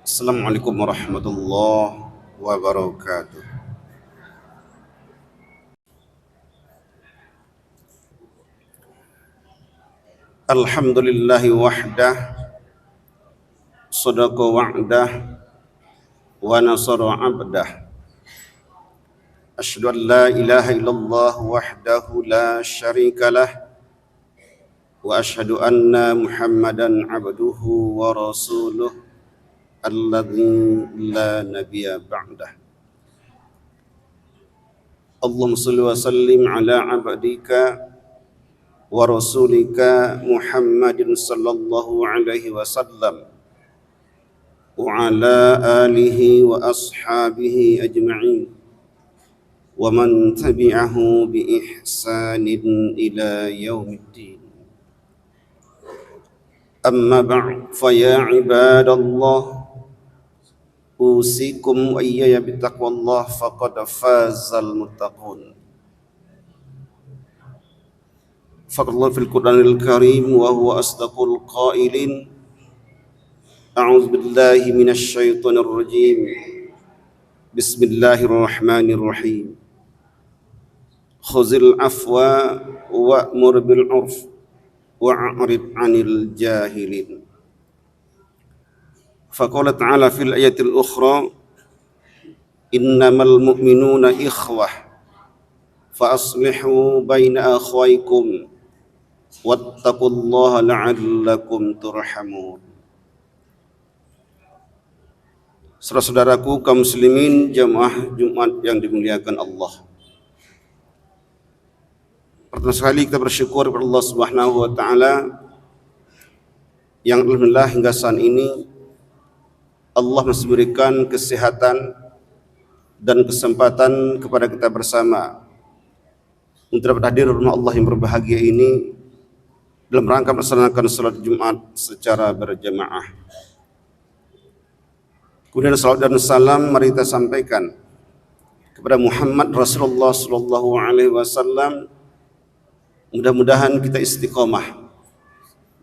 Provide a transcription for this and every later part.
Assalamualaikum warahmatullahi wabarakatuh. Alhamdulillahi wahdah, sadaqa wa'dah, wa nasara abdah. Asyhadu an la ilaha illallah wahdahu la syarika lah, wa asyhadu anna Muhammadan abduhu wa rasuluh alladzi la nabiyya ba'dah. Allahumma shalli wa sallim ala abdika wa rasulika Muhammadin sallallahu alaihi wasallam wa ala alihi wa ashabihi ajma'in wa man tabi'ahu bi ihsanin ila yaumiddin. Amma ba'd, fa ya ibadallah, usikum wa iyaya bittaqwallah faqad fazal muttaqun. Faqallahu fil Qur'anil Karim wa huwa asdaqul qailin. A'udzu billahi minasy syaithanir rajim. Bismillahirrahmanirrahim. Khuzil afwa wa'mur bil 'urf wa'rid 'anil jahilin. Faqala ta'ala fil ayatil ukhra, innamal mu'minuna ikhwah fa aslihu baina akhwaykum wattaqullaha la'allakum turhamun. Saudara-saudaraku kaum muslimin jamaah Jumat yang dimuliakan Allah, pertama sekali kita bersyukur kepada Allah Subhanahu wa taala yang alhamdulillah hingga saat ini Allah masih berikan kesehatan dan kesempatan kepada kita bersama untuk dapat hadir di rumah Allah yang berbahagia ini dalam rangka melaksanakan salat Jumat secara berjamaah. Kemudian salawat dan salam mari kita sampaikan kepada Muhammad Rasulullah sallallahu alaihi wasallam. Mudah-mudahan kita istiqomah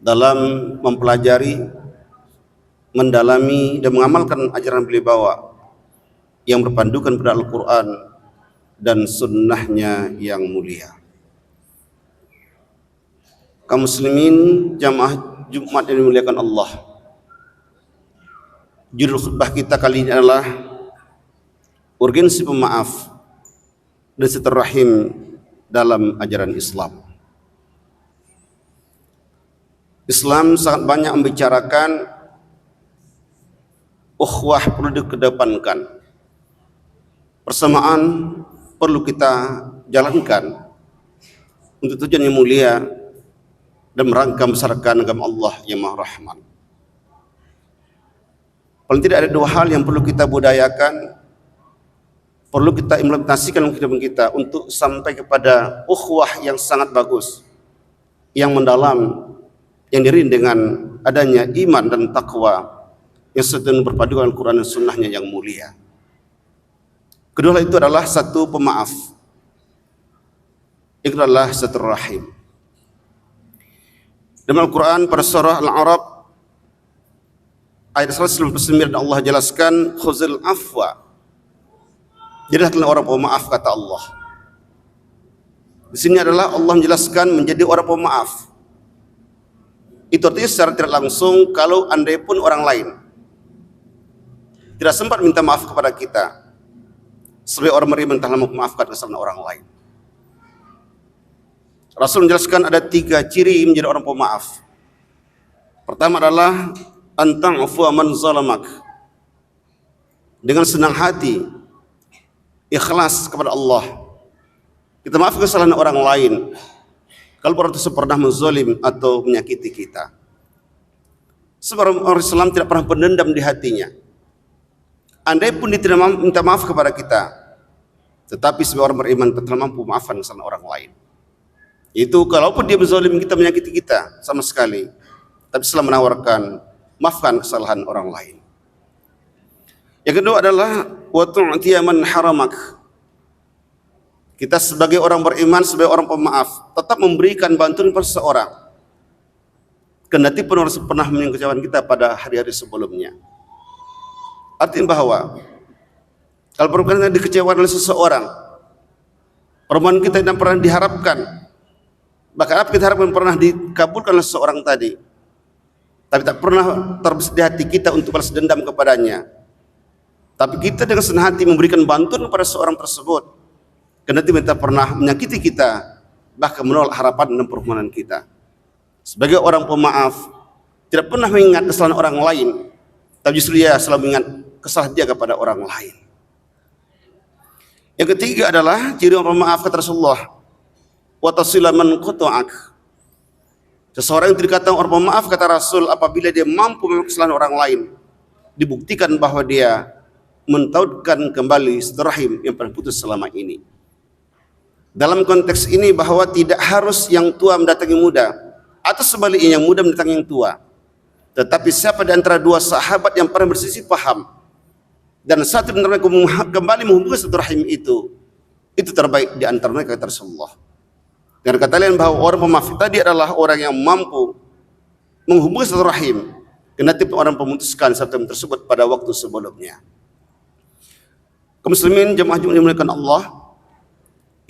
dalam mempelajari, mendalami dan mengamalkan ajaran beliau bawa yang berpandukan pada Al-Quran dan sunnahnya yang mulia. Kaum muslimin jamaah Jumat yang dimuliakan Allah, judul khutbah kita kali ini adalah urgensi pemaaf dan silaturahim dalam ajaran Islam. Islam sangat banyak membicarakan ukhuwah perlu dikedepankan, persamaan perlu kita jalankan untuk tujuan yang mulia dan merangka membesarkan agama Allah yang Maha Rahman. Paling tidak ada dua hal yang perlu kita budayakan, perlu kita implementasikan dalam kehidupan kita untuk sampai kepada ukhuwah yang sangat bagus, yang mendalam, yang diiringi dengan adanya iman dan takwa yang sesuai berpaduan Al-Quran dan sunnahnya yang mulia. Kedua hal itu adalah satu pemaaf, yang kedua adalah satu rahim. Dalam Al-Quran pada surah Al-A'raf ayat 199 Allah jelaskan khuzil afwa, jadilah orang pemaaf, kata Allah. Di sini adalah Allah menjelaskan menjadi orang pemaaf. Itu artinya secara tidak langsung kalau andai pun orang lain tidak sempat minta maaf kepada kita, sebagai orang beriman telah memaafkan kesalahan orang lain. Rasul menjelaskan ada 3 ciri menjadi orang pemaaf. Pertama adalah anta'fu man zalamak, dengan senang hati, ikhlas kepada Allah, kita maafkan kesalahan orang lain kalau orang itu pernah menzalim atau menyakiti kita. Sebab orang Islam tidak pernah pendendam di hatinya. Andai pun dia tidak minta maaf kepada kita, tetapi sebagai orang beriman telah mampu memaafkan kesalahan orang lain. Itu kalaupun dia berzalim kita, menyakiti kita sama sekali, tapi setelah menawarkan maafkan kesalahan orang lain. Yang kedua adalah wa tu'tiya man haramak. Kita sebagai orang beriman, sebagai orang pemaaf, tetap memberikan bantuan kepada seseorang kendati pun orang pernah mengecewakan kita pada hari-hari sebelumnya. Artinya bahwa kalau perbuatan kita dikecewakan oleh seseorang, permohonan kita tidak pernah diharapkan, bahkan apa kita harapkan pernah dikabulkan oleh seseorang tadi, tapi tak pernah terbesit di hati kita untuk balas dendam kepadanya. Tapi kita dengan senang hati memberikan bantuan kepada seorang tersebut, karena tidak pernah menyakiti kita, bahkan menolak harapan dan permohonan kita. Sebagai orang pemaaf, tidak pernah mengingat kesalahan orang lain, tapi justru dia selalu mengingat kesalahan dia kepada orang lain. Yang ketiga adalah ciri orang pemaaf, kata Rasulullah, wa tasila man qata'ak. Seseorang yang dikatakan orang pemaaf, kata Rasul, apabila dia mampu memahami kesalahan orang lain, dibuktikan bahwa dia mentautkan kembali silaturahim yang pernah putus selama ini. Dalam konteks ini bahwa tidak harus yang tua mendatangi muda, atau sebaliknya yang muda mendatangi yang tua. Tetapi siapa di antara dua sahabat yang pernah bersisi paham, dan satu di antara mereka kembali menghubungi silaturahim itu terbaik di antara mereka, kata Rasulullah. Dan kata lain bahwa orang pemaaf tadi adalah orang yang mampu menghubungi silaturahim, kendati orang memutuskan silaturahim tersebut pada waktu sebelumnya. Kaum muslimin jemaah Jumat dimuliakan Allah,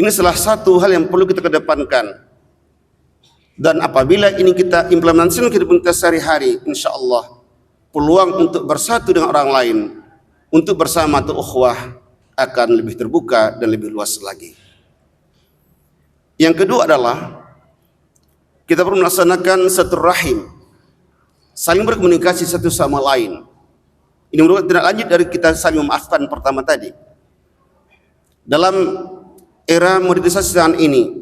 ini salah satu hal yang perlu kita kedepankan. Dan apabila ini kita implementasikan kehidupan kita sehari-hari, insya Allah peluang untuk bersatu dengan orang lain, untuk bersama atau ukhuwah akan lebih terbuka dan lebih luas lagi. Yang kedua adalah kita perlu melaksanakan silaturahim, saling berkomunikasi satu sama lain. Ini merupakan tindak lanjut dari kita saling memaafkan pertama tadi. Dalam era modernisasi saat ini,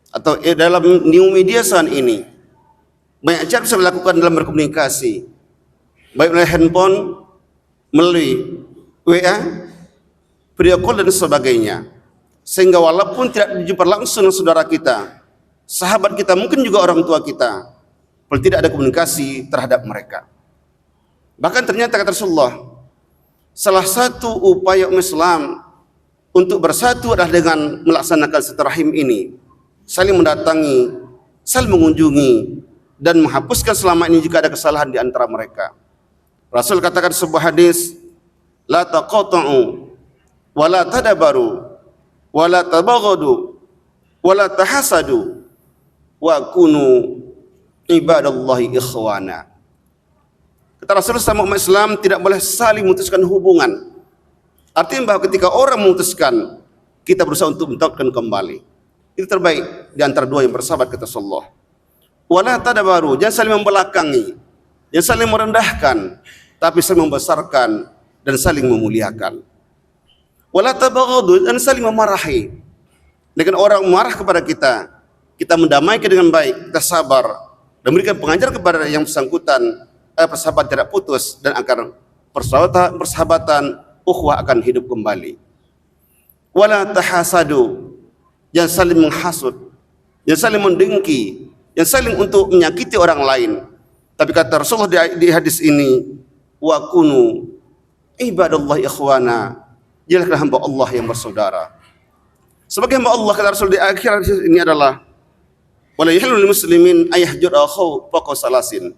atau dalam new media saat ini, banyak cara bisa dilakukan dalam berkomunikasi, baik melalui handphone, melalui WA, video call dan sebagainya. Sehingga walaupun tidak dijumpa langsung dengan saudara kita, sahabat kita, mungkin juga orang tua kita, kalau tidak ada komunikasi terhadap mereka. Bahkan ternyata kata Rasulullah, salah satu upaya umat Islam untuk bersatu adalah dengan melaksanakan silaturahim ini, saling mendatangi, saling mengunjungi, dan menghapuskan selama ini jika ada kesalahan di antara mereka. Rasul katakan sebuah hadis, la taqata'u wa la tadabaru wa la tabaghadu wa la tahasadu wa kunu ibadallahi ikhwana. Kata Rasul, sama umat Islam tidak boleh saling memutuskan hubungan. Artinya bahwa ketika orang memutuskan, kita berusaha untuk mentautkan kembali. Itu terbaik di antara dua yang bersahabat, kata Rasulullah. Wala tadabaru, jangan saling membelakangi, jangan saling merendahkan, tapi saling membesarkan dan saling memuliakan. Wala tabaghadu, dan saling memarahi. Dengan orang marah kepada kita, kita mendamaikan dengan baik, kita sabar dan memberikan pengajar kepada yang bersangkutan, persahabatan tidak putus, dan agar persahabatan ukhuwah akan hidup kembali. Wala tahasadu, jangan saling menghasut, jangan saling mendengki, jangan saling untuk menyakiti orang lain. Tapi kata Rasulullah di hadis ini, wa kunu ibadallahi ikhwana, jadilah hamba Allah yang bersaudara. Sebagai hamba Allah, kata Rasul di akhir hadis ini adalah, wala yahillu lil muslimin ayahjur akhahu fawqa salasin.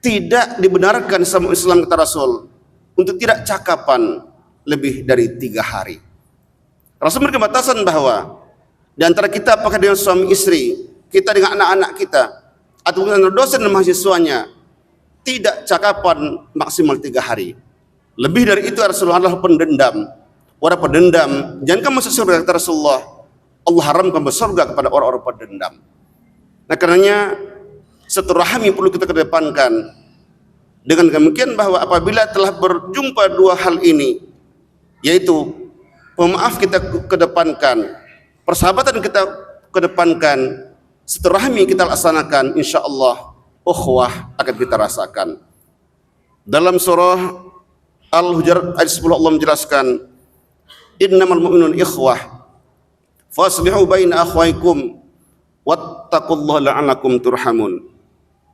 Tidak dibenarkan sama Islam, kata Rasul, untuk tidak cakapan lebih dari 3 hari. Rasul memberikan batasan bahwa di antara kita, apakah dengan suami istri, kita dengan anak-anak kita, atau dengan dosen dan mahasiswanya, tidak cakapan maksimal 3 hari. Lebih dari itu Rasulullah adalah pendendam. Orang pendendam jangan kamu masuk surga, kata Rasulullah. Allah haramkan bersurga kepada orang-orang pendendam. Nah, karenanya silaturahmi perlu kita kedepankan. Dengan demikian bahwa apabila telah berjumpa dua hal ini, yaitu pemaaf kita kedepankan, persahabatan kita kedepankan, silaturahmi kita laksanakan, insya Allah ukhuwah akan kita rasakan. Dalam surah Al-Hujurat ayat 10 Allah menjelaskan, innamal mu'minun ikhwah faslihu baina akhwaikum wattaqullaha la'allakum turhamun.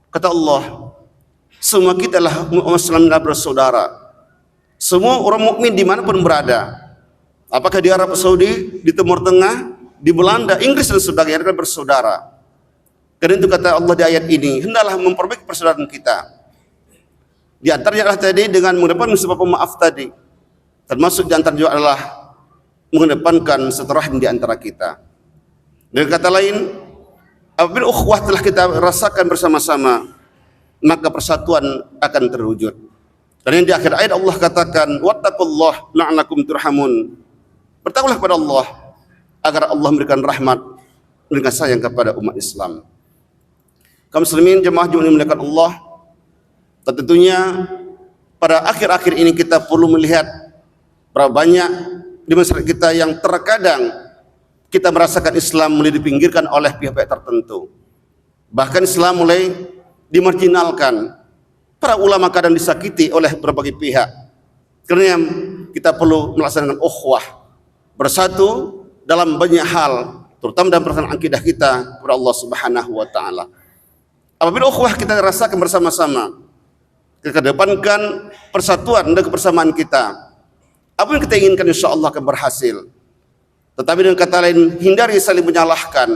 Kata Allah, semua kita lah Muslim adalah bersaudara. Semua orang mukmin dimanapun berada, apakah di Arab Saudi, di Timur Tengah, di Belanda, Inggris dan sebagainya, adalah bersaudara. Karena itu kata Allah di ayat ini, hendaklah memperbaiki persaudaraan kita. Di antaranya adalah tadi dengan mengedepankan sebab pemaaf tadi. Termasuk di antara juga adalah mengedepankan silaturahim di antara kita. Dengan kata lain, apabila ukhuwah telah kita rasakan bersama-sama, maka persatuan akan terwujud. Dan yang di akhir ayat Allah katakan, wattaqullah la'allakum turhamun. Bertakwalah kepada Allah agar Allah memberikan rahmat, memberikan sayang kepada umat Islam. Kaum muslimin jemaah yang dimuliakan Allah, tentunya pada akhir-akhir ini kita perlu melihat berapa banyak di masyarakat kita yang terkadang kita merasakan Islam mulai dipinggirkan oleh pihak-pihak tertentu. Bahkan Islam mulai dimarginalkan. Para ulama kadang disakiti oleh berbagai pihak. Karena kita perlu melaksanakan ukhuwah, bersatu dalam banyak hal, terutama dalam perasaan akidah kita kepada Allah Subhanahu wa taala. Apabila ukhuwah kita rasakan bersama-sama, kita kedepankan persatuan dan kebersamaan kita. Apa yang kita inginkan insyaallah akan berhasil. Tetapi dengan kata lain, hindari saling menyalahkan,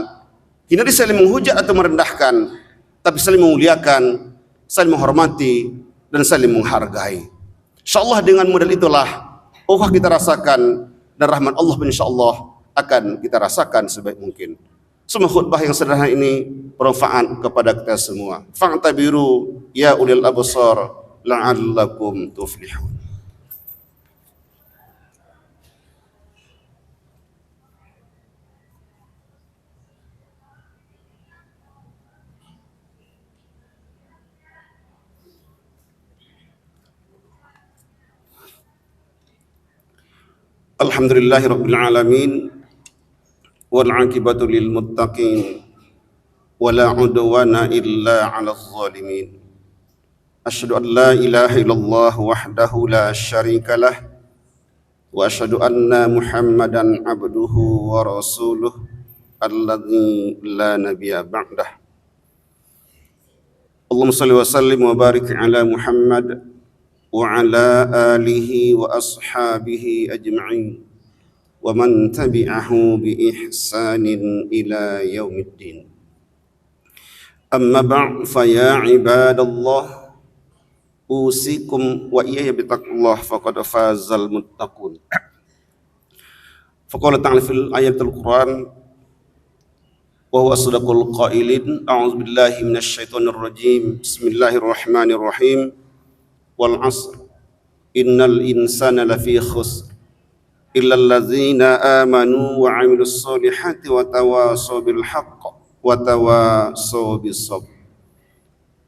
hindari saling menghujat atau merendahkan, tapi saling memuliakan, saling menghormati, dan saling menghargai. InsyaAllah dengan model itulah ukhuwah kita rasakan, dan rahmat Allah insyaallah akan kita rasakan sebaik mungkin. Semua khutbah yang sederhana ini bermanfaat kepada kita semua. Fa'tabiru ya ulil absar la'allakum tuflihun. Alhamdulillahirabbil alamin wal 'aqibatu lil muttaqin wala 'udwana illa 'alal zalimin. Asyhadu an la ilaha illallah wahdahu la syarikalah wa asyhadu anna Muhammadan 'abduhu wa rasuluh alladzi la nabiyya ba'dah. Allahumma shalli wa sallim wa barik ala Muhammad wa ala alihi wa ashabihi ajma'in wa man tabi'ahu bi ihsanin ila yaumiddin. Amma ba'd, fa ya ibadallah, usikum wa iyaya bitaqullah faqad fazal muttaqun. Faqala ta'ala fil ayatil Qur'an wa huwa asdaqul qailin, a'udzu billahi minasy syaithanir rajim. Bismillahirrahmanirrahim. Wal 'asr innal insana lafi khusr illal ladzina amanu wa 'amilus solihati wa tawasaw bil haqq wa tawasaw bis sabr.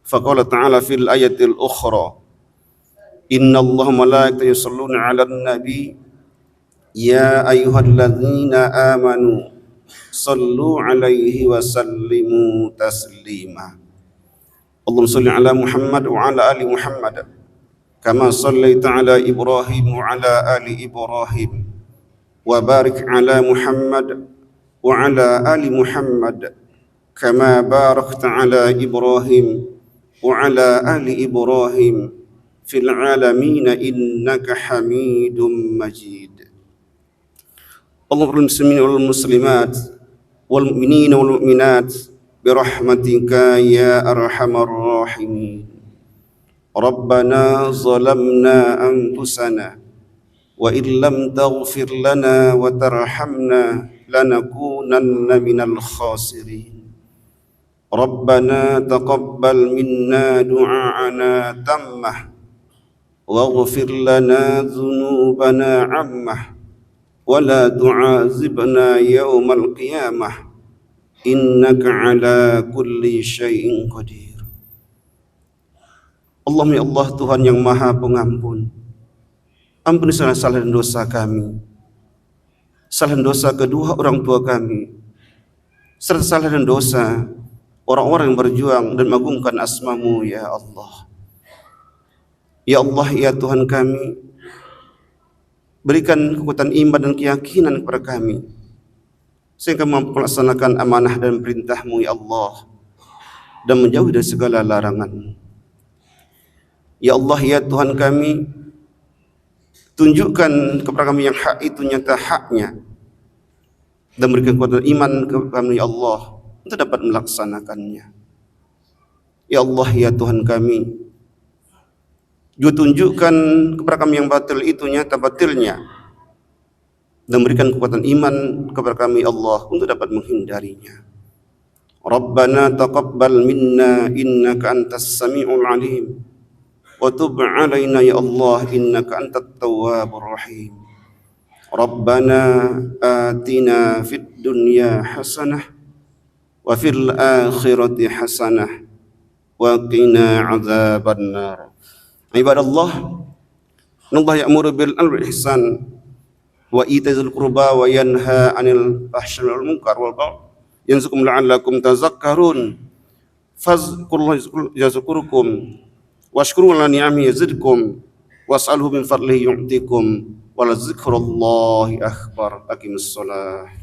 Faqala ta'ala fil ayatil ukhra, innallaha malaikatahu yusholluna 'alan nabi ya ayyuhalladzina amanu shallu 'alaihi wa sallimu taslima. Allahumma shalli 'ala Muhammad wa 'ala ali Muhammad kama shallaita 'ala Ibrahim wa 'ala ali Ibrahim wa barik 'ala Muhammad wa 'ala ali Muhammad kama barakta 'ala Ibrahim wa 'ala ali Ibrahim fil 'alamin innaka Hamidum Majid. Allahumma muslimin wal muslimat wal mu'minina wal mu'minat birahmatika ya arhamar rahimin. Rabbana zalamna anfusana wa illam taghfir lana wa tarhamna lanakunanna minal khasirin. Rabbana taqabbal minna du'aana tammah waghfir lana dhunubana 'ammah wa la tu'azibna yawmal qiyamah innaka 'ala kulli syai'in qadir. Allahumma ya Allah, Tuhan yang Maha Pengampun, ampuni salah dan dosa kami, salah dan dosa kedua orang tua kami, serta salah dan dosa orang-orang yang berjuang dan mengagungkan asma-Mu ya Allah. Ya Allah, ya Tuhan kami, berikan kekuatan iman dan keyakinan kepada kami sehingga mampu melaksanakan amanah dan perintah-Mu ya Allah dan menjauhi dari segala larangan. Ya Allah, ya Tuhan kami, tunjukkan kepada kami yang hak itu nyata haknya dan berikan kekuatan iman kepada kami ya Allah untuk dapat melaksanakannya. Ya Allah, ya Tuhan kami, juga tunjukkan kepada kami yang batil itu nyata batilnya, dan berikan kekuatan iman kepada kami Allah untuk dapat menghindarinya. Rabbana taqabbal minna innaka antas sami'ul alim wa tub 'alaina ya Allah innaka antat tawwabur rahim. Rabbana atina fid dunya hasanah wa fil akhirati hasanah wa qina 'adzaban nar. Ibadallah, Allah ya'muru bil ihsan wa ita'izil qurba wa yanha 'anil fahsya'i wal munkar wal baghi yanzukum la'allakum tazakkarun. Fazkurullaha yazkurukum washkuru ala ni'amihi yazidkum was'alhu min fadlihi yu'tikum wa la dzikrullahi akbar. Aqimus shalah.